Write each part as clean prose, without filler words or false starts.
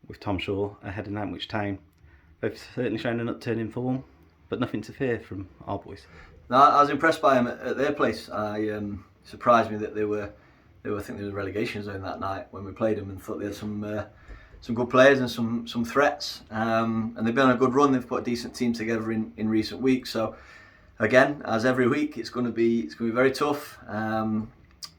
with Tom Shaw ahead of Nantwich Town. They've certainly shown an upturn in form, but nothing to fear from our boys. No, I was impressed by them at their place. Surprised me that they were I think they were in the relegation zone that night when we played them, and thought they had some good players and some threats. And they've been on a good run. They've put a decent team together in recent weeks. So again, as every week, it's going to be very tough. And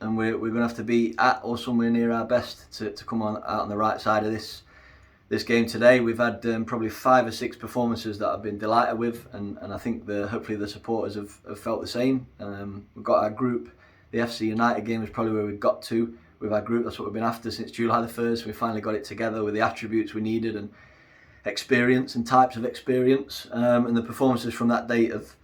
we're going to have to be at or somewhere near our best to come out on the right side of this game today. We've had probably 5 or 6 performances that I've been delighted with, and I think hopefully the supporters have felt the same. We've got our group. The FC United game is probably where we've got to with our group. That's what we've been after since July the 1st. We finally got it together with the attributes we needed and experience and types of experience. And the performances from that date have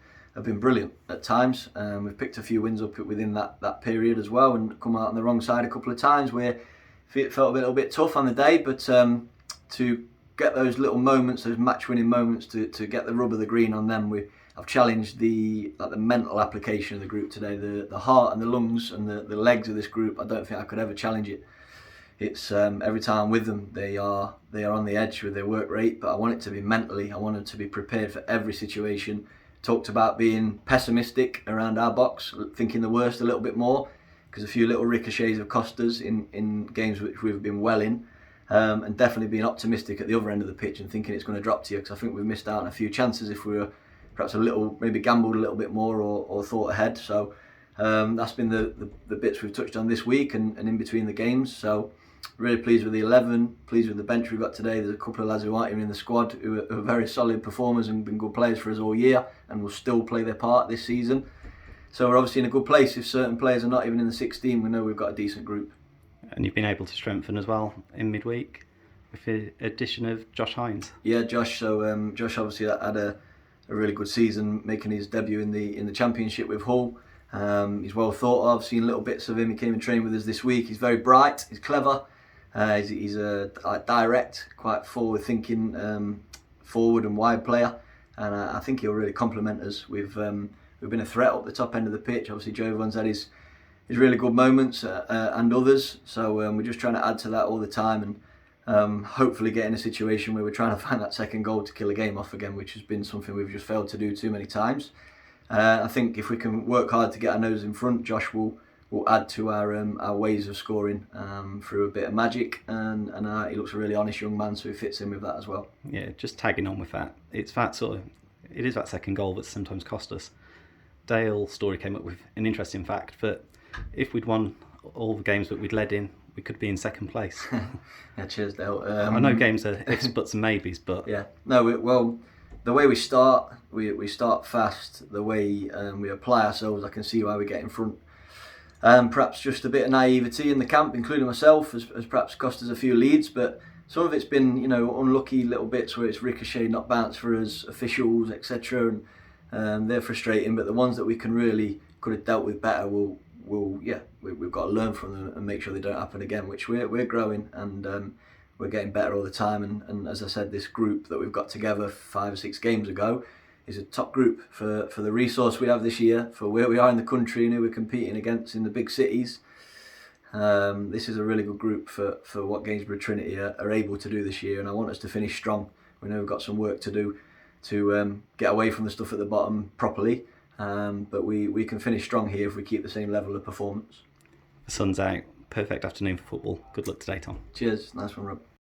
been brilliant at times. We've picked a few wins up within that period as well, and come out on the wrong side a couple of times where it felt a little bit tough on the day. But to get those little moments, those match-winning moments, to get the rub of the green on them, I've challenged the mental application of the group today, the heart and the lungs and the legs of this group. I don't think I could ever challenge it. It's every time I'm with them, they are on the edge with their work rate, but I want it to be mentally. I want them to be prepared for every situation. Talked about being pessimistic around our box, thinking the worst a little bit more, because a few little ricochets have cost us in games which we've been well in. And definitely being optimistic at the other end of the pitch and thinking it's going to drop to you, because I think we've missed out on a few chances if we were perhaps maybe gambled a little bit more or thought ahead. So that's been the bits we've touched on this week and in between the games. So really pleased with the 11, pleased with the bench we've got today. There's a couple of lads who aren't even in the squad who are very solid performers and been good players for us all year and will still play their part this season. So we're obviously in a good place. If certain players are not even in the 16, we know we've got a decent group. And you've been able to strengthen as well in midweek with the addition of Josh Hines. Yeah, Josh. So Josh obviously had a really good season, making his debut in the Championship with Hull. He's well thought of. Seen little bits of him. He came and trained with us this week. He's very bright. He's clever. He's a direct, quite forward-thinking, forward and wide player, and I think he'll really complement us. We've been a threat up the top end of the pitch. Obviously, Jovan's had his really good moments and others. So we're just trying to add to that all the time, and hopefully get in a situation where we're trying to find that second goal to kill a game off again, which has been something we've just failed to do too many times. I think if we can work hard to get our nose in front, Josh will add to our ways of scoring through a bit of magic, and he looks a really honest young man, so he fits in with that as well. Yeah, just tagging on with that, it is that second goal that sometimes cost us. Dale Story came up with an interesting fact that if we'd won all the games that we'd led in, we could be in second place. Yeah, cheers, Dale. I know games are ifs, buts and maybes, but yeah, no, the way we start, we start fast. The way we apply ourselves, I can see why we get in front. Perhaps just a bit of naivety in the camp, including myself, has perhaps cost us a few leads, but some of it's been, unlucky little bits where it's ricocheted, not bounced for us, officials, etc. And they're frustrating. But the ones that we could have dealt with better, we've got to learn from them and make sure they don't happen again. Which we're growing and we're getting better all the time. And as I said, this group that we've got together 5 or 6 games ago is a top group for the resource we have this year, for where we are in the country and who we're competing against in the big cities. This is a really good group for what Gainsborough Trinity are able to do this year, and I want us to finish strong. We know we've got some work to do to get away from the stuff at the bottom properly, but we can finish strong here if we keep the same level of performance. the sun's out. Perfect afternoon for football. Good luck today, Tom. Cheers, nice one, Rob.